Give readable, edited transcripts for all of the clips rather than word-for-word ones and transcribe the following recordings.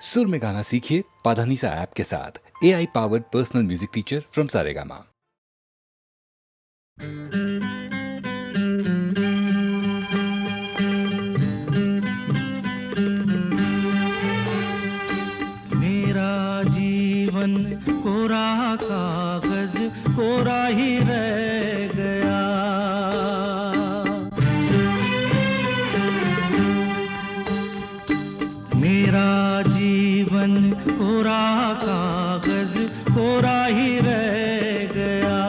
सुर में गाना सीखिए पाधानीसा ऐप के साथ। AI powered personal music teacher from Saregama. मेरा जीवन कोरा कागज कोरा ही रह गया। मेरा जीवन कोरा कागज कोरा ही रह गया।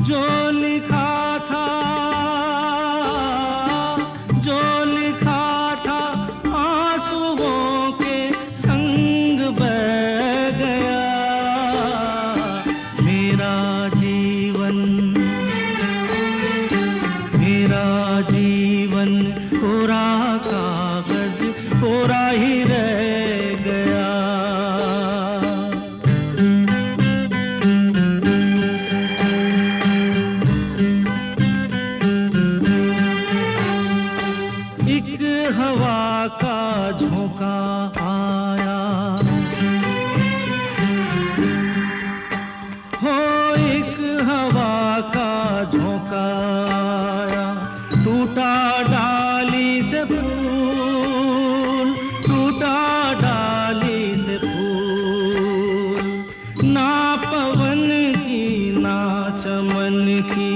जो लिखा था आंसुओं के संग बह गया। मेरा जीवन कोरा कागज कोरा ही रह गया। एक हवा का झोंका आया हो, एक हवा का झोंका आया। टूटा डाली से फूल, टूटा डाली से फूल। ना पवन की ना चमन की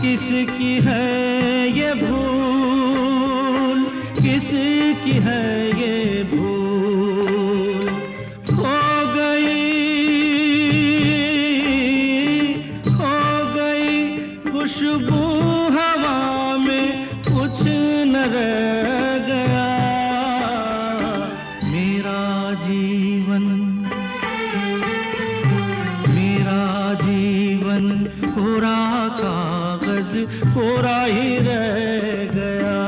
किसकी है ये भूल, किसकी है ये भूल। खो गई खुशबू हवा में, कुछ न रह गया। मेरा जीवन कोरा कागज कोरा ही रह गया।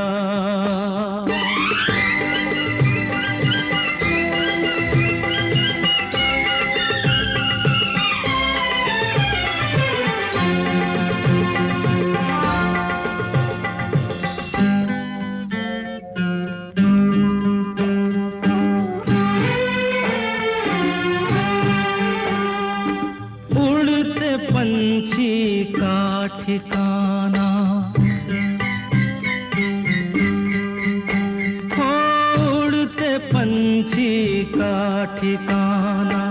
उड़ते पंछी का ठिकाना, उड़ते पंछी का ठिकाना।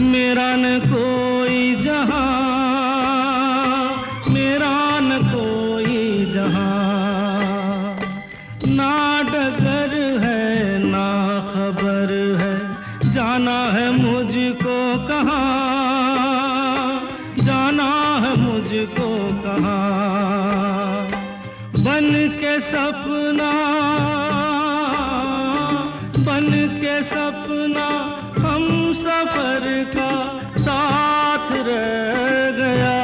मेरा न कोई जहां, मेरा न कोई जहां। ना डगर है ना खबर है, जाना है मुझको कहाँ, जाना है मुझको कहाँ। बन के सपना हम सफर का साथ रह गया।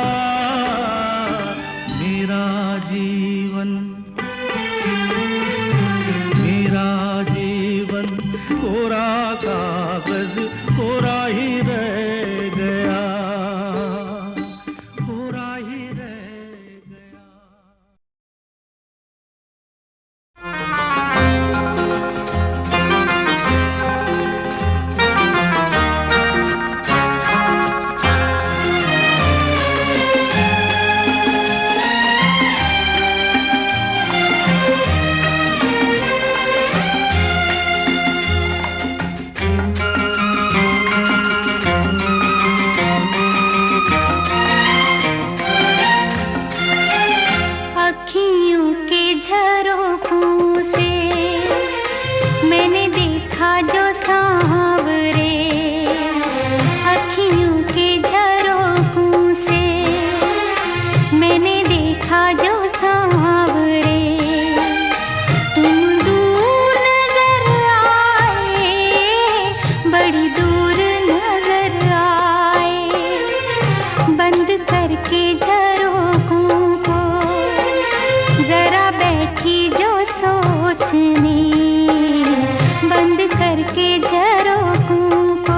मेरा जीवन कोरा कागज कोरा ही रह गया, कोरा ही रह गया। बंद करके झरोखों को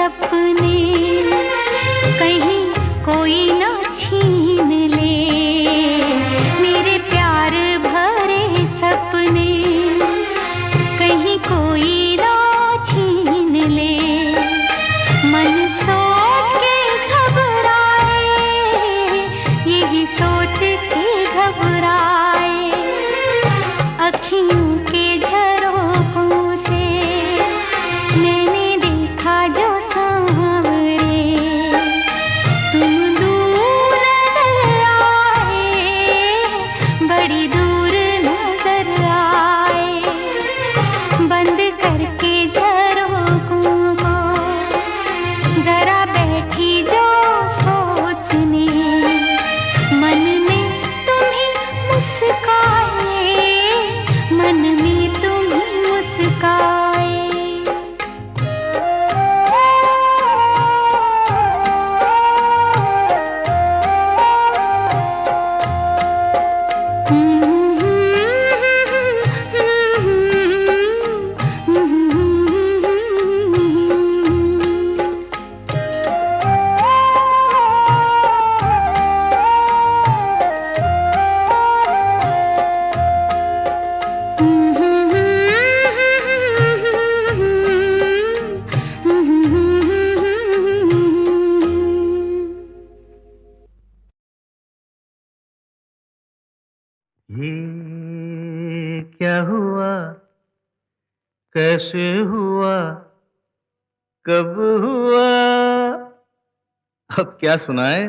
सपने कहीं कोई ना छीन ले, मेरे प्यार भरे सपने कहीं कोई ना छीन ले। मन सोच के घबराए, यही सोच के घबराए, अखियों के झरोखों से मैंने देखा जो सांवरे, तुम दूर नजर आए, बड़ी दूर नजर आए। बंद करके झरोखों को जरा बैठी जो सोचने, मन में तुम्हें मुस्काए, मन में तुम्हें मुस्काए। ये क्या हुआ, कैसे हुआ, कब हुआ, अब क्या सुनाए।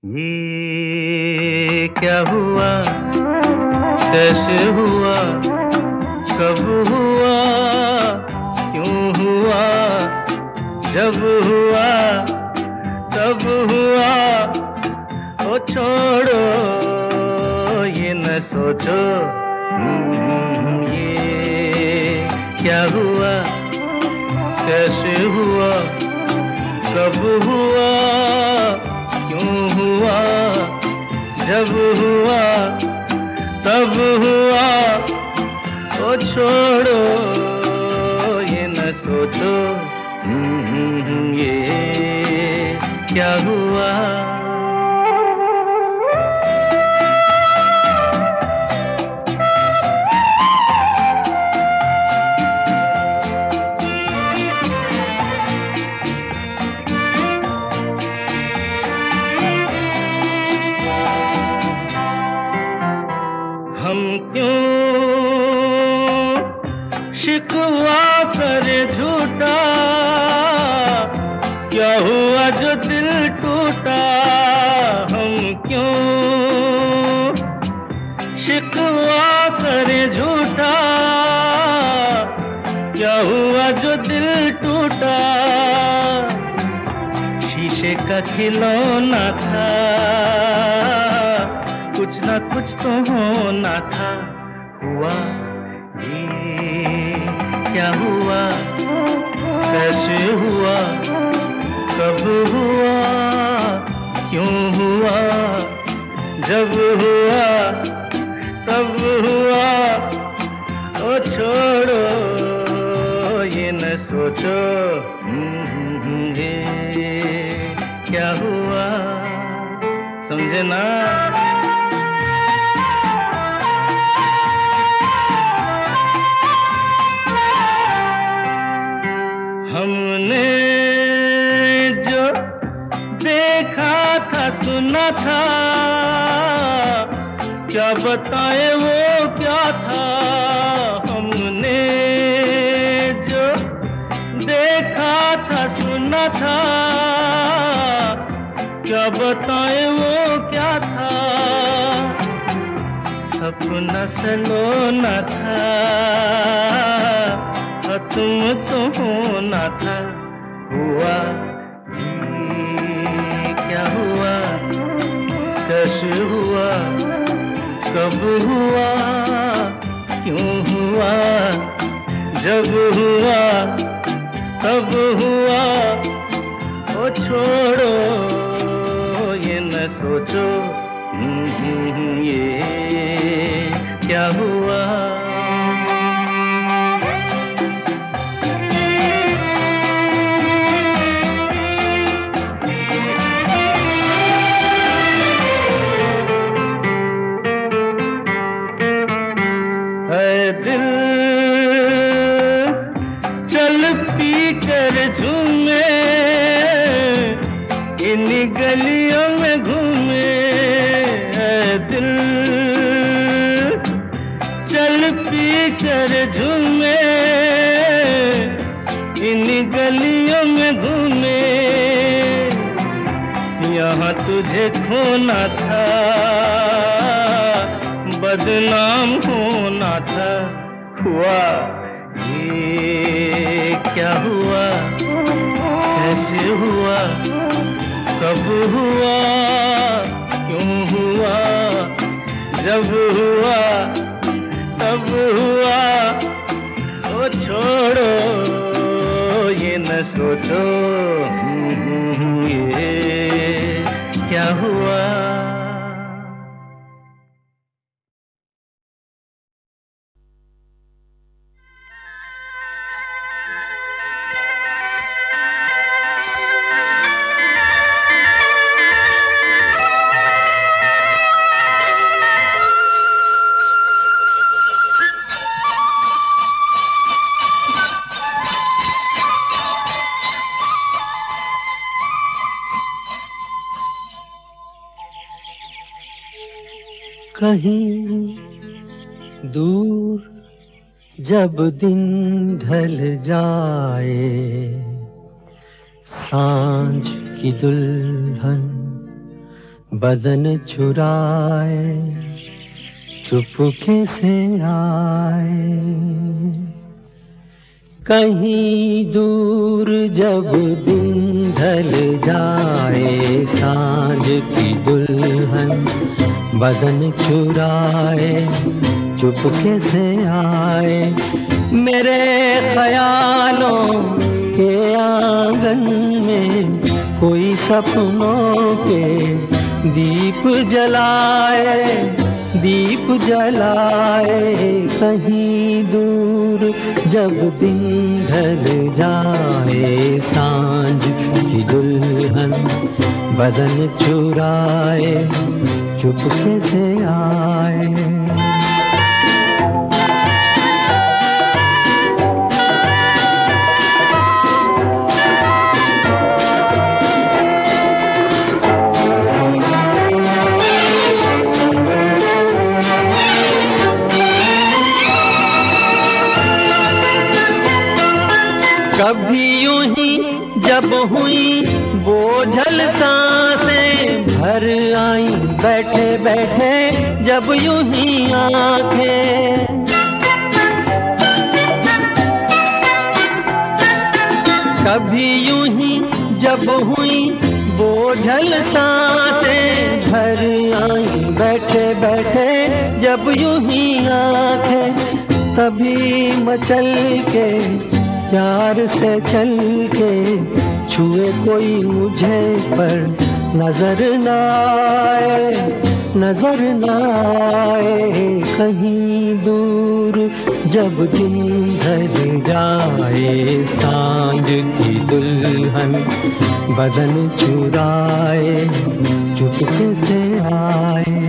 ये क्या हुआ, कैसे हुआ, कब हुआ, क्यों हुआ, जब हुआ तब हुआ। ओ छोड़ो ये न सोचो, ये क्या हुआ, कैसे हुआ, कब हुआ, क्यों हुआ, जब हुआ तब हुआ। ओ छोड़ो ये न सोचो, ये क्या हुआ। हम क्यों शिकवा करे झूठा, क्या हुआ जो दिल टूटा। हम क्यों शिकवा करे झूठा, क्या हुआ जो दिल टूटा। शीशे का खिलौना था, कुछ ना कुछ तो होना था। हुआ ये क्या हुआ, कैसे हुआ, कब हुआ, क्यों हुआ, जब हुआ तब हुआ। ओ छोड़ो ये न सोचो, ये क्या हुआ। समझे ना। हमने जो देखा था सुना था, क्या बताए वो क्या था। हमने जो देखा था सुना था, क्या बताए वो क्या था। सपना सलोना था, तुम तो होना था। हुआ ये क्या हुआ, कैसे हुआ, कब हुआ, क्यों हुआ, जब हुआ तब हुआ। ओ छोड़ो ये न सोचो, ये क्या हुआ। में घूमे, यहाँ तुझे खोना था, बदनाम होना था। हुआ ये क्या हुआ, कैसे हुआ, कब हुआ, क्यों हुआ, जब हुआ तब हुआ। ओ छोड़ो ये न सोचो ये क्या हुआ। कहीं दूर जब दिन ढल जाए, सांझ की दुल्हन बदन चुराए चुपके से आए। कहीं दूर जब दिन ढल जाए, सांझ की दुल्हन बदन चुराए चुपके से आए। मेरे ख्यालों के आंगन में कोई सपनों के दीप जलाए, दीप जलाए। कहीं दूर जब दिन ढल जाए, सांझ की दुल्हन बदन चुराए चुपके से आए। कभी यूं ही जब हुई बोझल सांसें भर आई, बैठे बैठे जब यूं ही आंखें। कभी यूं ही जब हुई बोझल सांसें भर आई, बैठे बैठे जब यूं ही आंखें। तभी मचल के प्यार से चल के छुए कोई मुझे पर नजर न आए, नजर न आए। कहीं दूर जब दिन ढल जाए, सांझ की दुल्हन बदन चुराए चुपके से आए।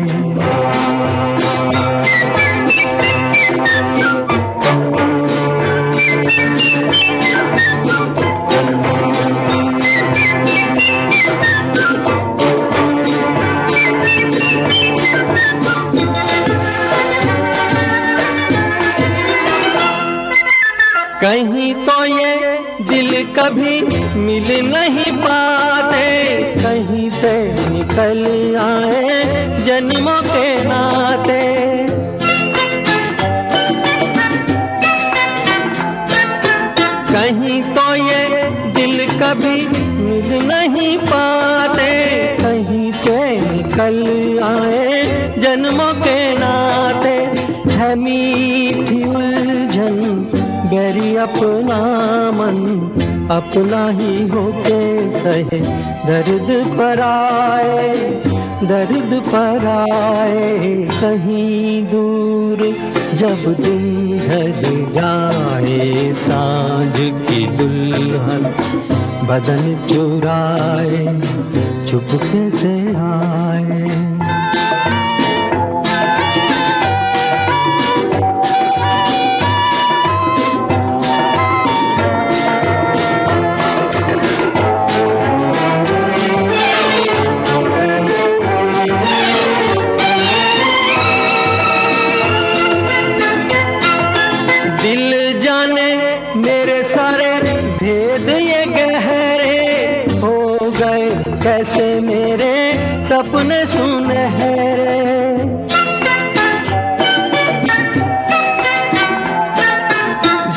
कहीं तो ये दिल कभी मिल नहीं पाते, कहीं से निकल आए जन्मों के नाते। कहीं तो ये दिल कभी मिल नहीं पाते, कहीं से निकल आए जन्मों के नाते। है मीठी उलझन गैरी अपना मन, अपना ही होके सहे दर्द पर आए, दर्द पर आए। कहीं दूर जब दिन ढल जाए, सांझ की दुल्हन बदन चुराए चुपके से आए। दिल जाने मेरे सारे भेद ये गहरे, कैसे मेरे सपने सुनहरे।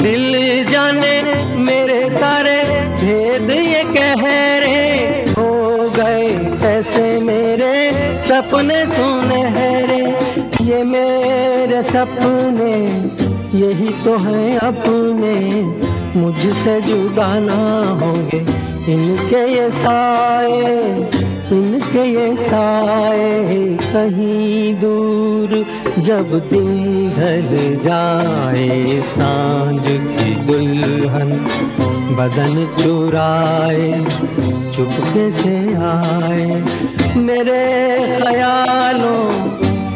दिल जाने मेरे सारे भेद ये कह रहे, हो गए कैसे मेरे सपने सुनहरे। ये मेरे सपने यही तो हैं अपने, मुझसे जुदा ना होंगे इनके ये साए, इनके ये साए। कहीं दूर जब दिन ढल जाए, सांझ की दुल्हन बदन चुराए, चुपके से आए मेरे ख्यालों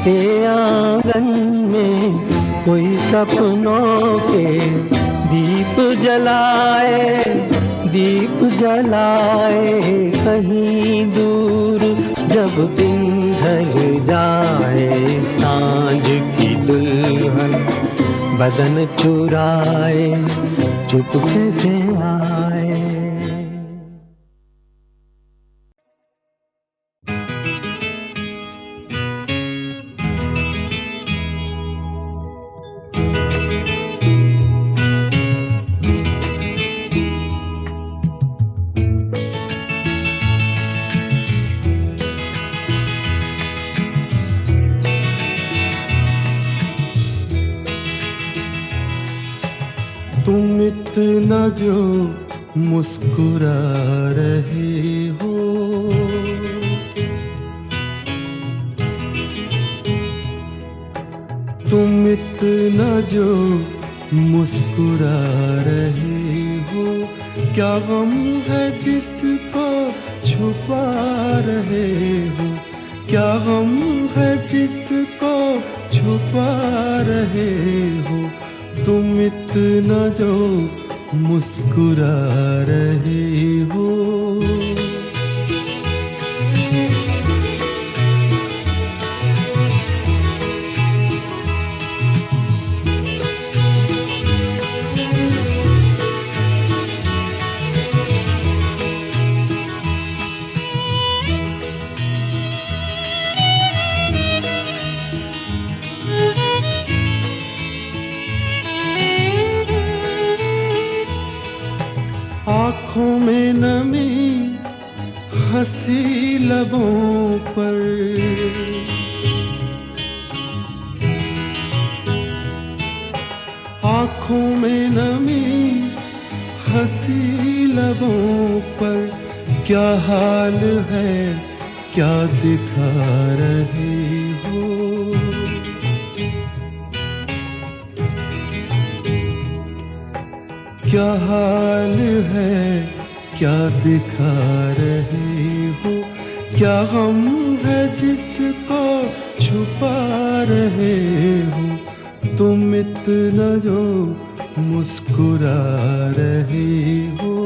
के आंगन में, कोई सपनों के दीप जलाए, दीप जलाए। कहीं दूर जब दिन ढल जाए, सांझ की दुल्हन बदन चुराए, चुपके से आए। तुम इतना जो मुस्कुरा रहे हो, तुम इतना जो मुस्कुरा रहे हो, क्या गम है जिसको छुपा रहे हो, क्या गम है जिसको छुपा रहे हो। तुम इतना जो मुस्कुरा रहे हो। आँखों में नमी हंसी लबों पर, आँखों में नमी हंसी लबों पर, क्या हाल है क्या दिखा रहे हो। क्या हाल है क्या दिखा रहे हो, क्या गम है जिसको छुपा रहे हो। तुम इतना जो मुस्कुरा रहे हो।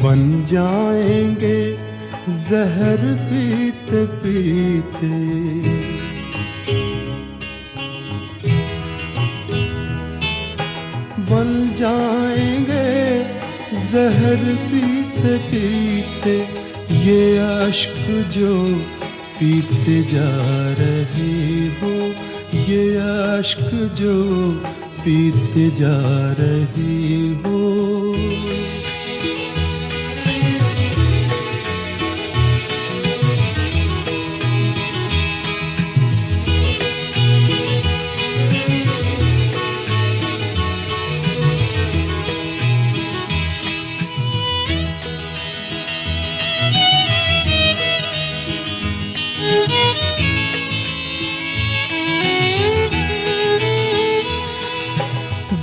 बन जाएंगे जहर पीते पीते, बन जाएंगे जहर पीते पीते। ये अश्क जो पीते जा रहे हो, ये अश्क जो पीते जा रहे हो।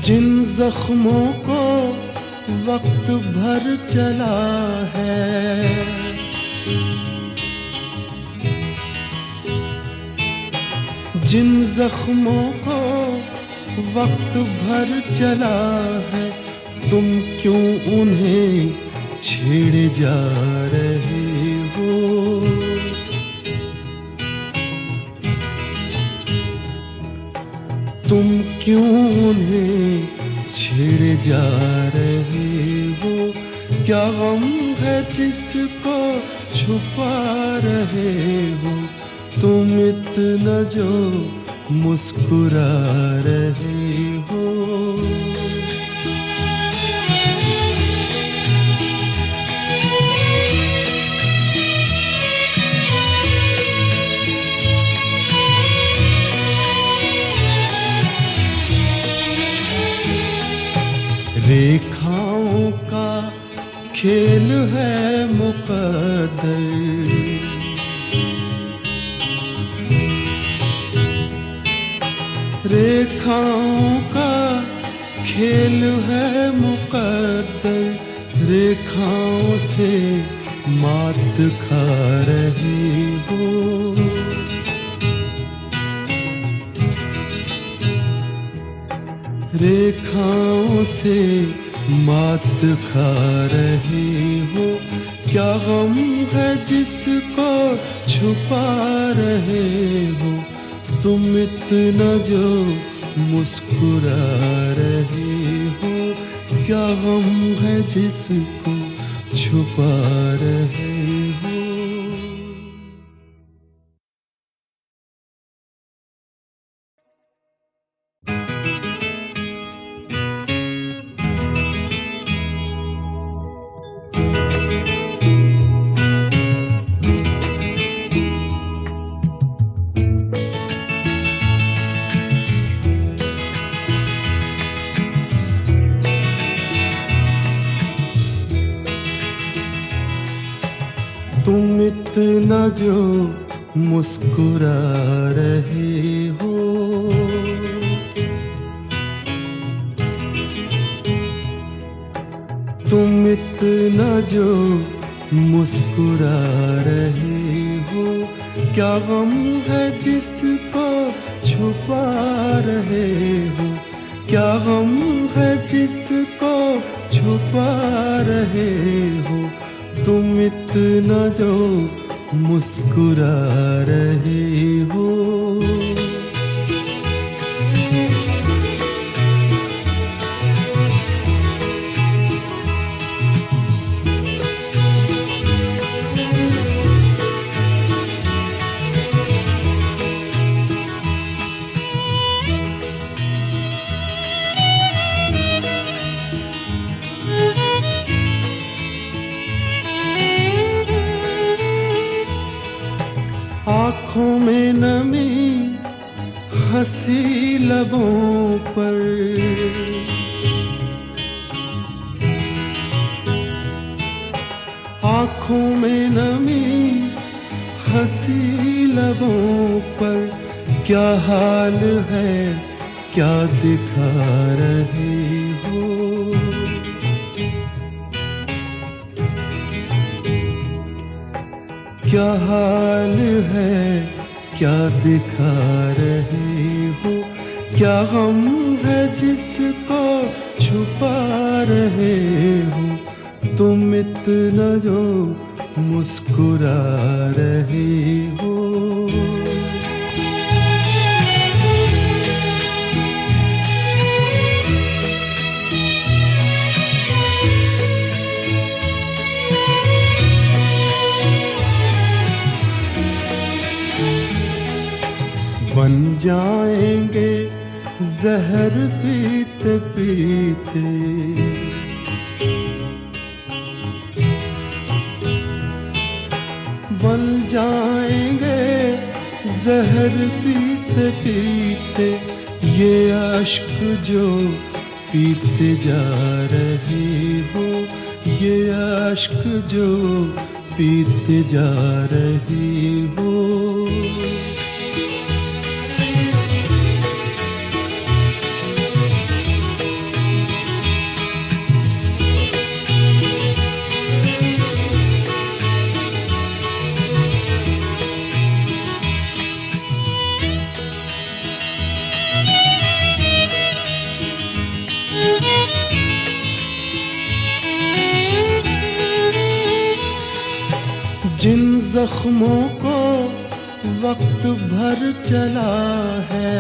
जिन जख्मों को वक्त भर चला है, जिन जख्मों को वक्त भर चला है, तुम क्यों उन्हें छेड़े जा रहे हो? तुम क्यों उन्हें छेड़े जा रहे हो? क्या गम है जिसको छुपा रहे हो? तुम इतना जो मुस्कुरा रहे हो। रेखाओं का खेल है मुकद्दर, रेखाओं का खेल है मुकद्दर, रेखाओं से मात खा रही हो। रेखाओं से मात खा रही हो। क्या गम है जिसको छुपा रहे हो? तुम इतना जो मुस्कुरा रहे हो। क्या गम है जिसको छुपा रहे हो? तुम इतना जो मुस्कुरा रहे हो। तुम इतना जो मुस्कुरा रहे हो। क्या गम है जिसको छुपा रहे हो? क्या गम है जिसको छुपा रहे हो? तुम इतना जो मुस्कुरा रहे हो। आँखों में नमी हंसी लबों पर, आँखों में नमी हंसी लबों पर। क्या हाल है क्या दिखा रही हो? क्या हाल है क्या दिखा रहे हो? क्या गम है जिसको छुपा रहे हो? तुम इतना जो मुस्कुरा रहे हो। बन जाएंगे जहर पीते पीते, बन जाएंगे जहर पीते पीते। ये अश्क जो पीते जा रहे हो, ये अश्क जो पीते जा रहे हो। जख्मों को वक्त भर चला है,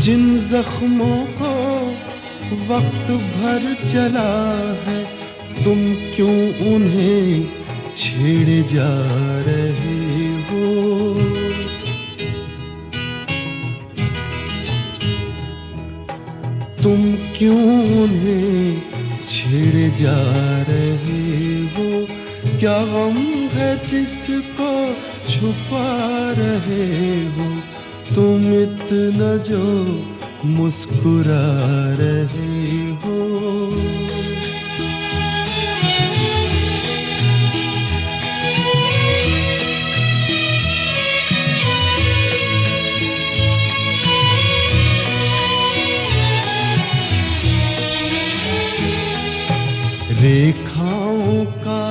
जिन जख्मों को वक्त भर चला है, तुम क्यों उन्हें छेड़े जा रहे हो? तुम क्यों उन्हें छेड़े जा रहे हो? क्या गम है जिसको छुपा रहे हो? तुम इतना जो मुस्कुरा रहे हो। रेखाओं का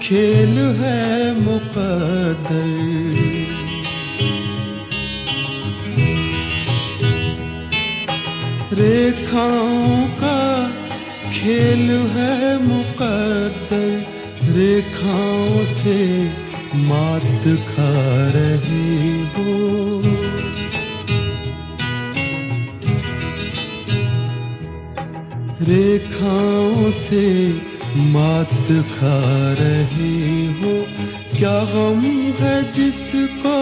खेल है मुकद्दर, रेखाओं का खेल है मुकद्दर, रेखाओं से मात खा रही हो। रेखाओं से मात खा रही हो। क्या गम है जिसको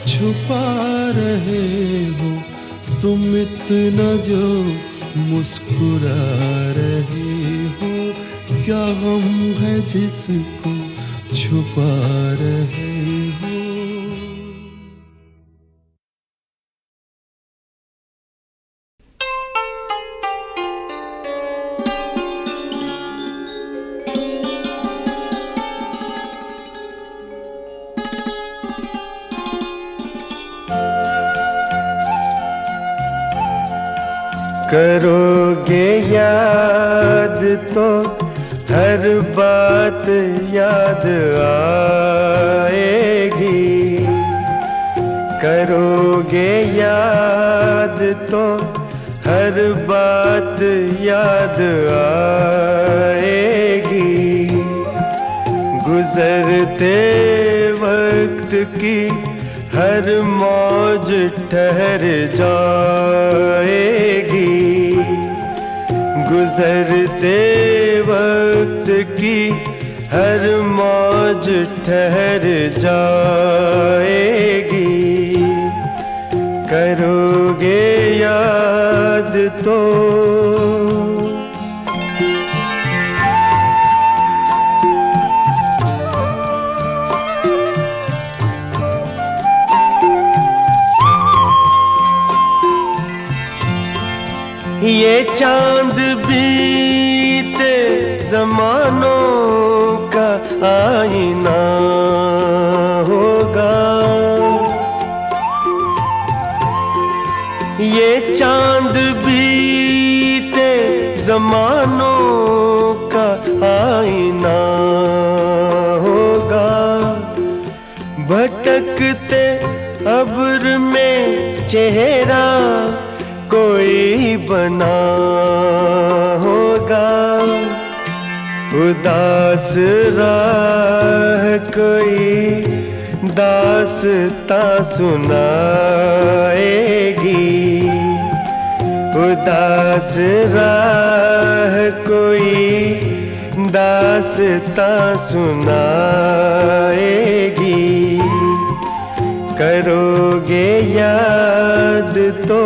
छुपा रहे हो? तुम इतना जो मुस्कुरा रहे हो। क्या गम है जिसको छुपा रहे हो? करोगे याद तो हर बात याद आएगी। करोगे याद तो हर बात याद आएगी। गुजरते वक्त की हर मौज ठहर जाएगी। गुजरते वक्त की हर मौज ठहर जाएगी। करोगे याद तो ये चांद बीते जमानों का आईना होगा। ये चांद बीते जमानों का आईना होगा। भटकते अब्र में चेहरा कोई बना होगा। उदास राह कोई दास्तां सुनाएगी। उदास राह कोई दास्तां सुनाएगी। करोगे याद तो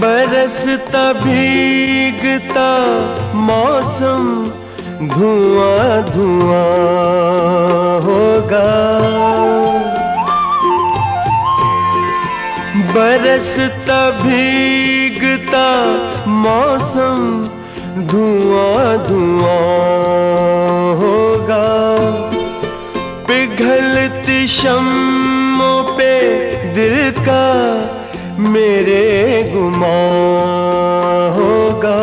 बरसता भीगता मौसम धुआं धुआं होगा। बरसता भीगता मौसम धुआं धुआं होगा। पिघलती शम्मों पे दिल का मेरे गुमां होगा।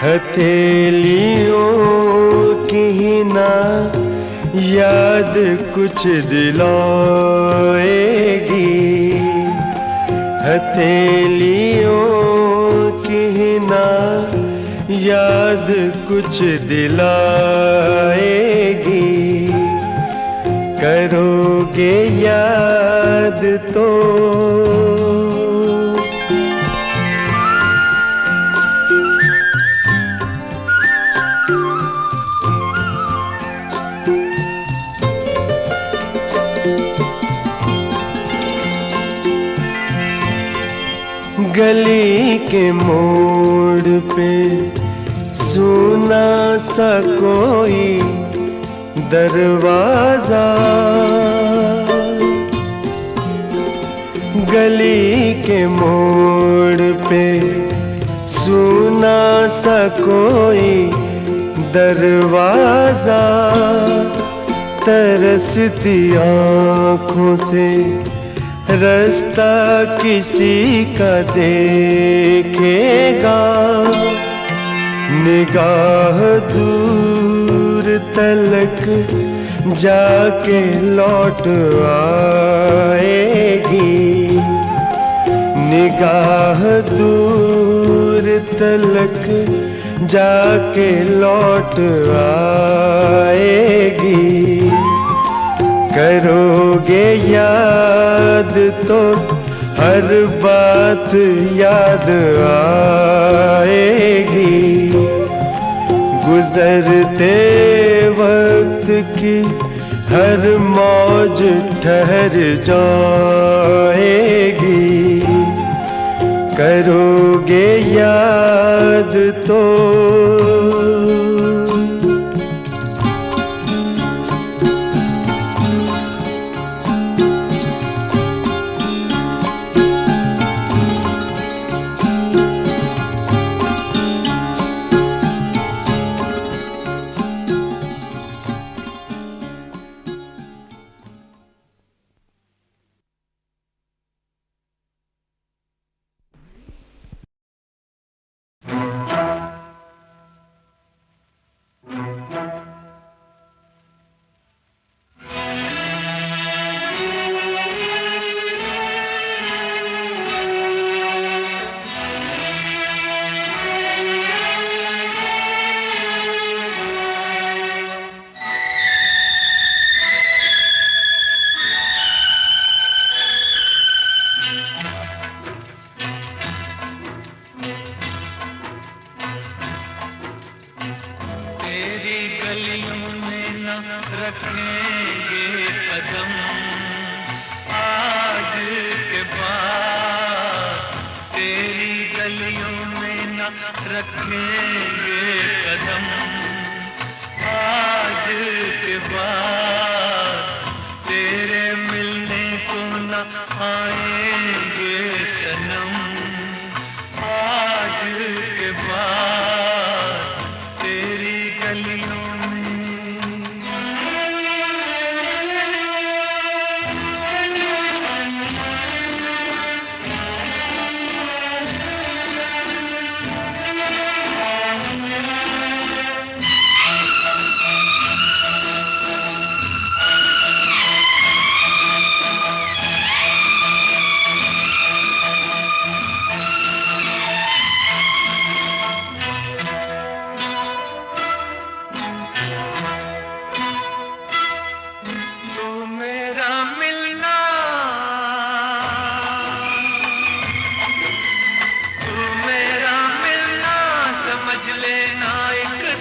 हथेलियों की ही ना याद कुछ दिलाएगी, हथेलियों की ही ना याद कुछ दिलाएगी। करोगे याद तो गली के मोड़ पे सुना सा कोई दरवाजा, गली के मोड़ पे सुना सा कोई दरवाजा। तरसती आँखों से रास्ता किसी का देखेगा, निगाह दूर तलक जाके लौट आएगी, निगाह दूर तलक जाके लौट आएगी। करोगे याद तो हर बात याद आएगी, गुजरते वक्त की हर मौज ठहर जाएगी। करोगे याद तो रखेंगे कदम आज के बाद, तेरी गलियों में न रखेंगे कदम आज के बाद, तेरे मिलने को न आएंगे सनम आज के बाद, तेरी गलियों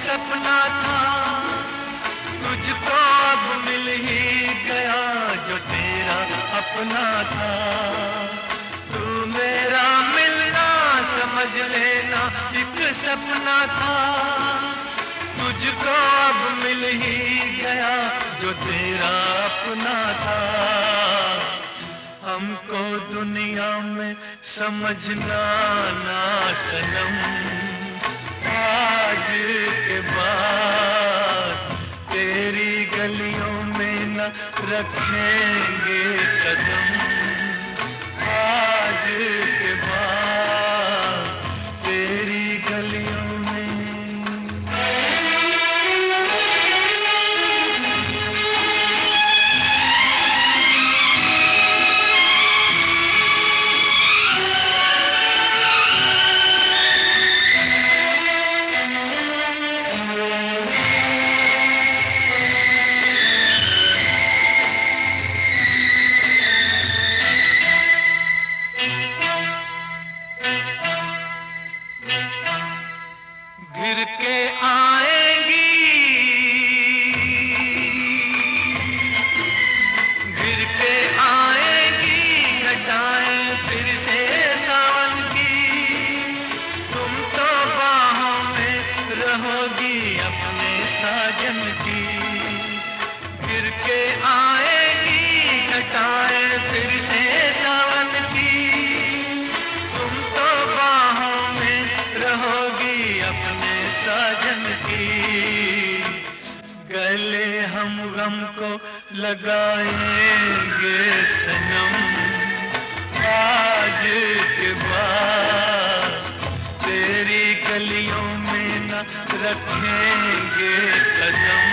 सपना था, तुझको अब मिल ही गया जो तेरा अपना था। तू मेरा मिलना समझ लेना एक सपना था, तुझको अब मिल ही गया जो तेरा अपना था। हमको दुनिया में समझना ना सनम आज के बाद, तेरी गलियों में न रखेंगे कदम आज के बाद, तेरी गलियों में अपने साजन की। गिर के आएगी घटाएं फिर से सावन की, तुम तो बाहों में रहोगी अपने साजन की। गले हम गम को लगाएंगे सनम, आज के बाद तेरी गलियों में न रखेंगे कदम।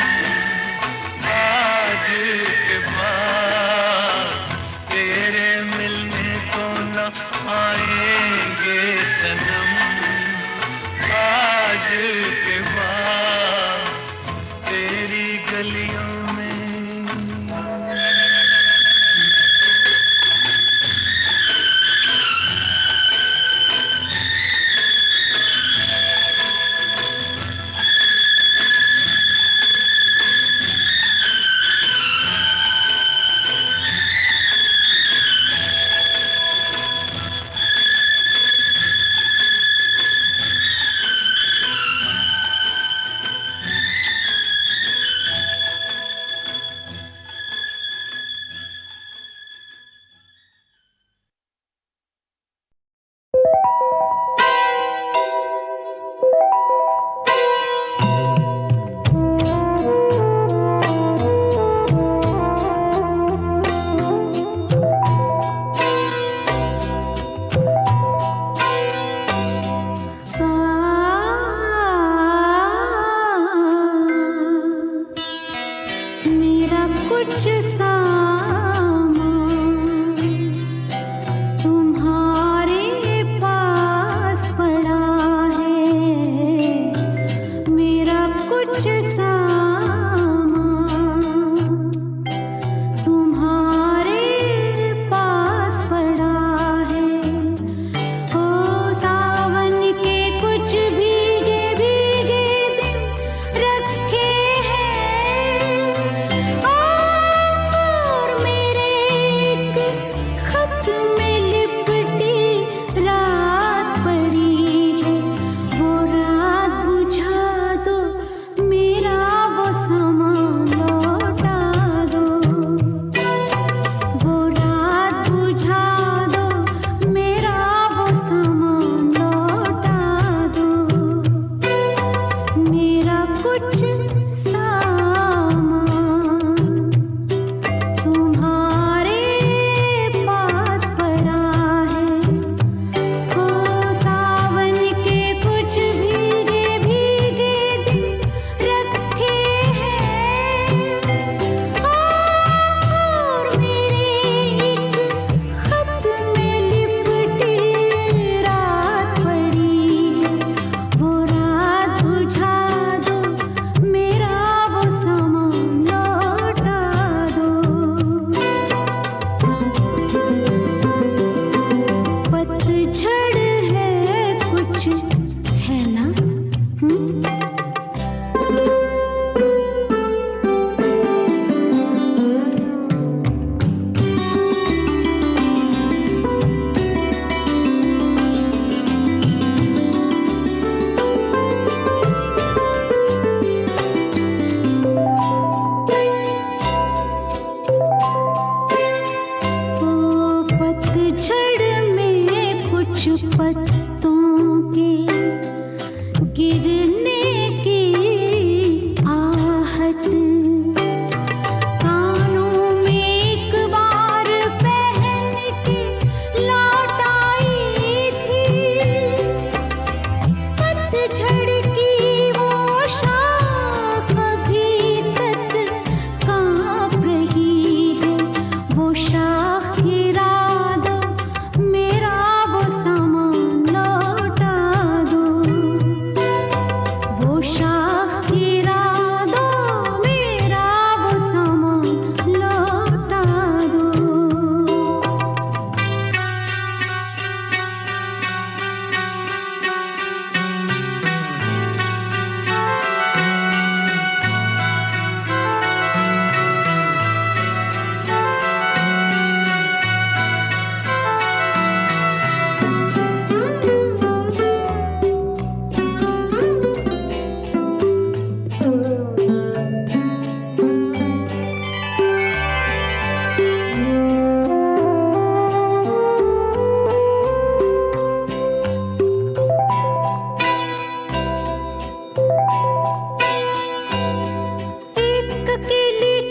आज के बाद तेरे मिलने को न आएंगे सनम। आज के बाद तेरी गलियों में।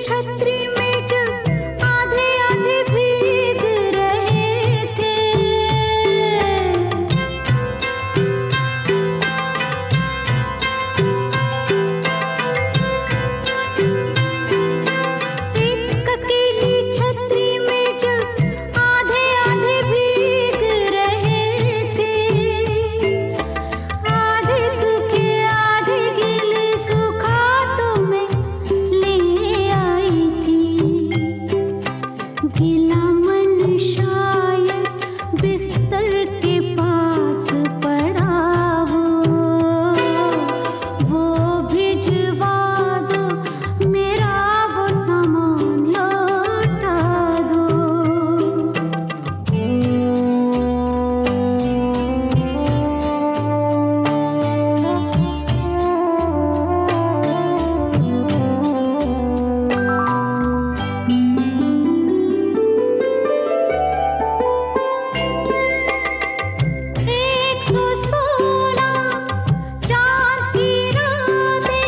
छतरी में जब आधे आधे भीग रहे थे, एक अकेली छतरी में जब आधे आधे भीग रहे थे, आधे सूखे आधे गीले सूखा तो मैं ले आई थी। गीला मन शायद बिस्तर के पास पड़ा हो, वो भिजवा दो, मेरा वो सामान लौटा दो। एक सौ सोलह चांद की रातें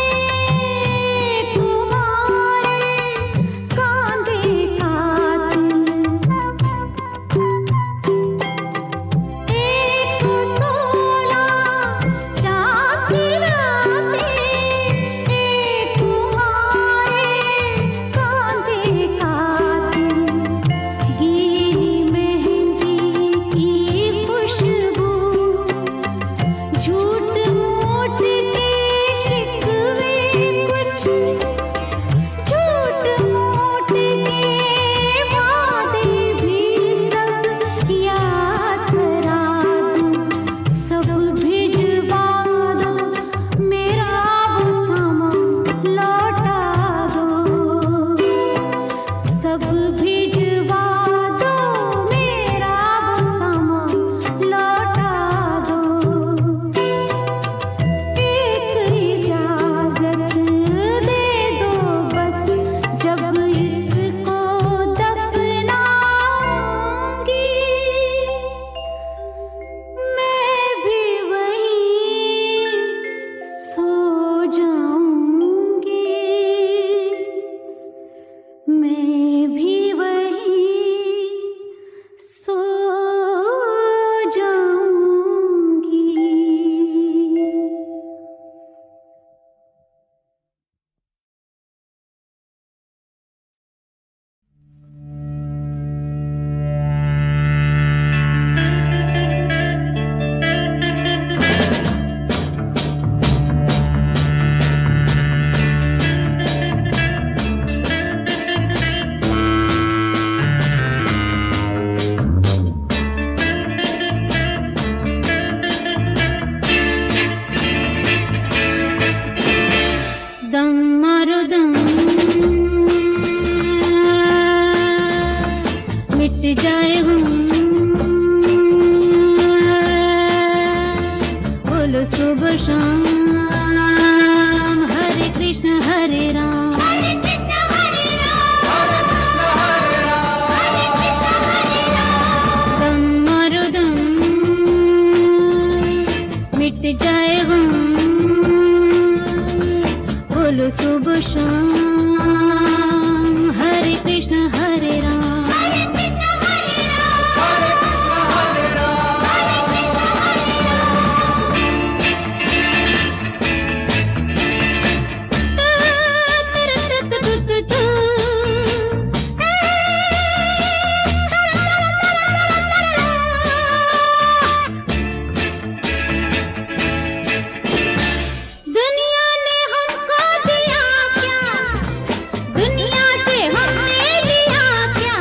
तुम्हारे कांधे कातिल, 116 चांद की रातें तुम्हारे कांधे कातिल, गीली मेहंदी की खुशबू, झूठ मूठ के शिकवे कुछ, झूठ मूठ के वादे भी सब याद करा दूं, सब भिजवा दो, मेरा वो सामान लौटा दो। सब भिजवा दो, मेरा वो सामान लौटा दो। एक इजाजत दे दो बस, जब इसको दफनाऊंगी, मैं भी वहीं सो जाऊंगी, मैं भी वहीं सो जाऊंगी। दम मारो दम, मिट जाए हम, बोलो सुबह शाम, हरे कृष्ण हरे राम, हरे कृष्ण हरे राम, हरे कृष्ण हरे राम, हरे कृष्ण हरे राम। दम मारो दम, मिट जाए हम, बोलो सुबह शाम, हरे कृष्ण हरे राम, हरे कृष्ण हरे राम, हरे कृष्ण हरे राम, हरे कृष्ण हरे दुनिया ने हमको दिया क्या, दुनिया से हमने लिया क्या,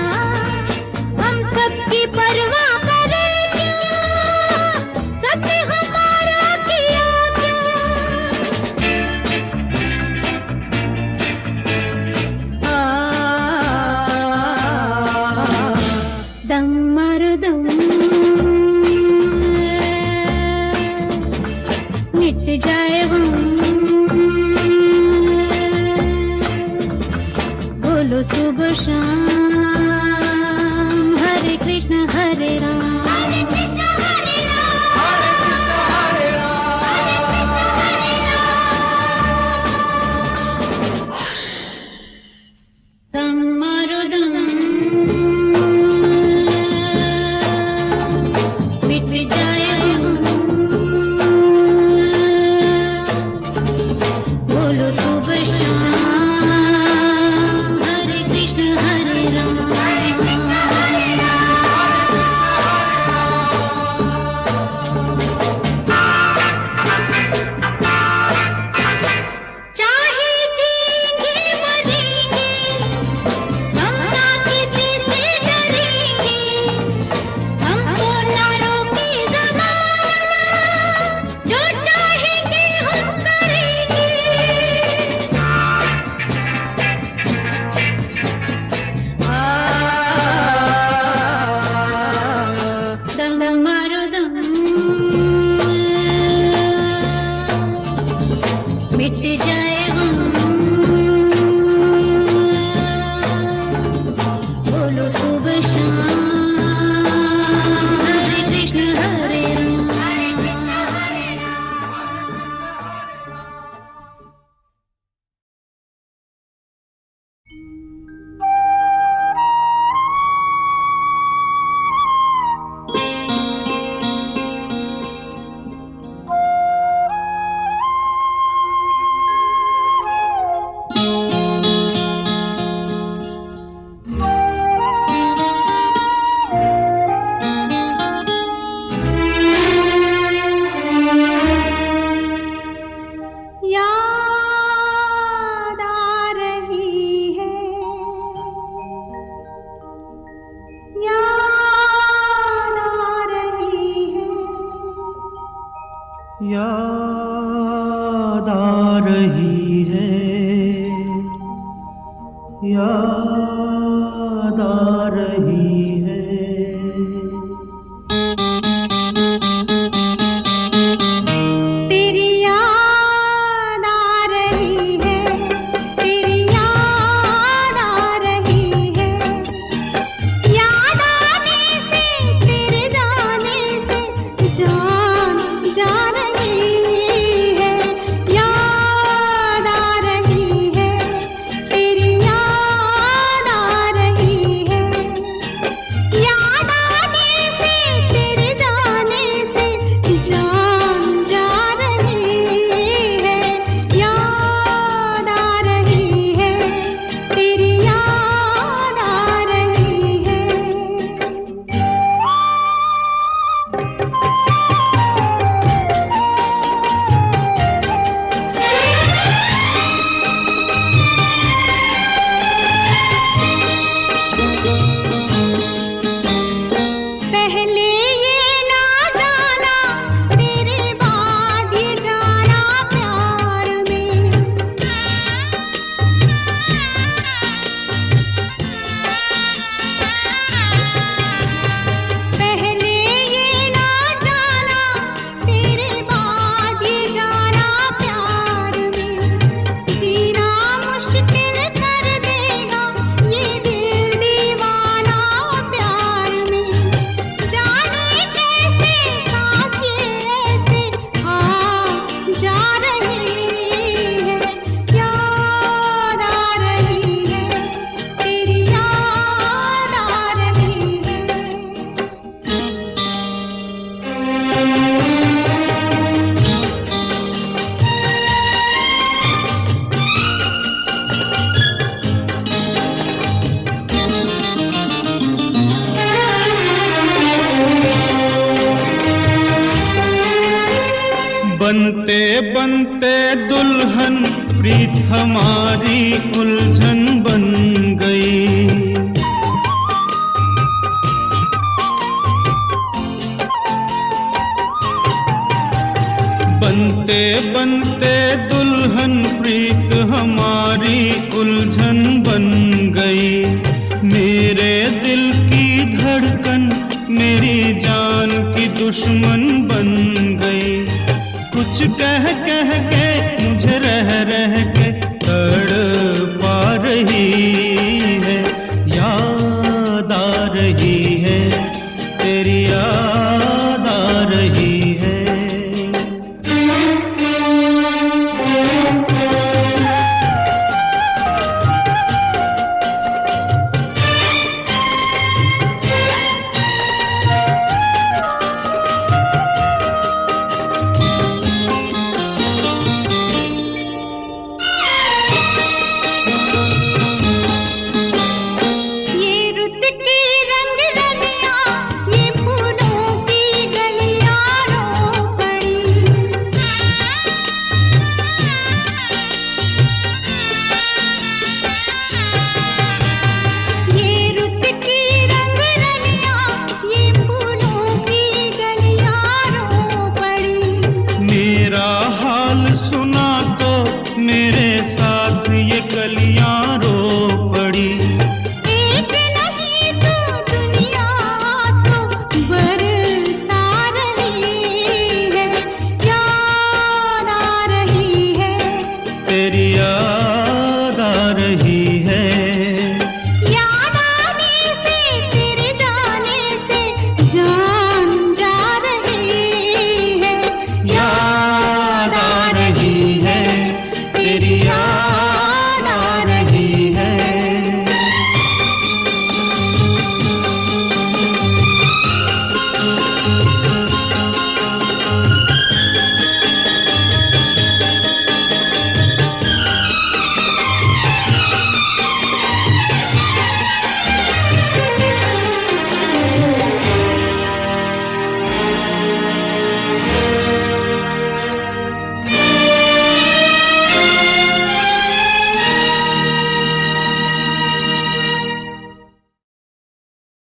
हम सबकी परवाह करें क्या, सबने हमारा किया क्या। दम मारो दम, मिट जाए हम, बोलो सुबह शाम, हरे कृष्ण हरे राम, हरे कृष्ण हरे राम, हरे कृष्ण हरे राम, हरे कृष्ण हरे राम। याद आ रही है, याद आ रही है। तेरी याद आ रही है, तेरी याद आ रही है। याद आने से तेरे जाने से जान जा रही है। याद आ रही है, तेरी याद आ रही है। याद आने से तेरे जाने से जान जा रही है। याद आ रही है, तेरी याद आ रही है। पहले ये ना जाना, तेरे बाद ये जाना प्यार में। पहले ये ना जाना, तेरे बाद ये जाना प्यार में। जीना मुश्किल कर देगा ये दिल दीवाना प्यार में। जाने कैसे सांस ये ऐसे जा रही है। याद आ रही है, तेरी याद आ रही है। बनते बनते दुल्हन प्रीत हमारी उलझन बन गई। बनते बनते दुल्हन प्रीत हमारी उलझन बन गई। मेरे दिल की धड़कन मेरी जान की दुश्मन बन गई। कुछ कह कह के मुझे रह रह के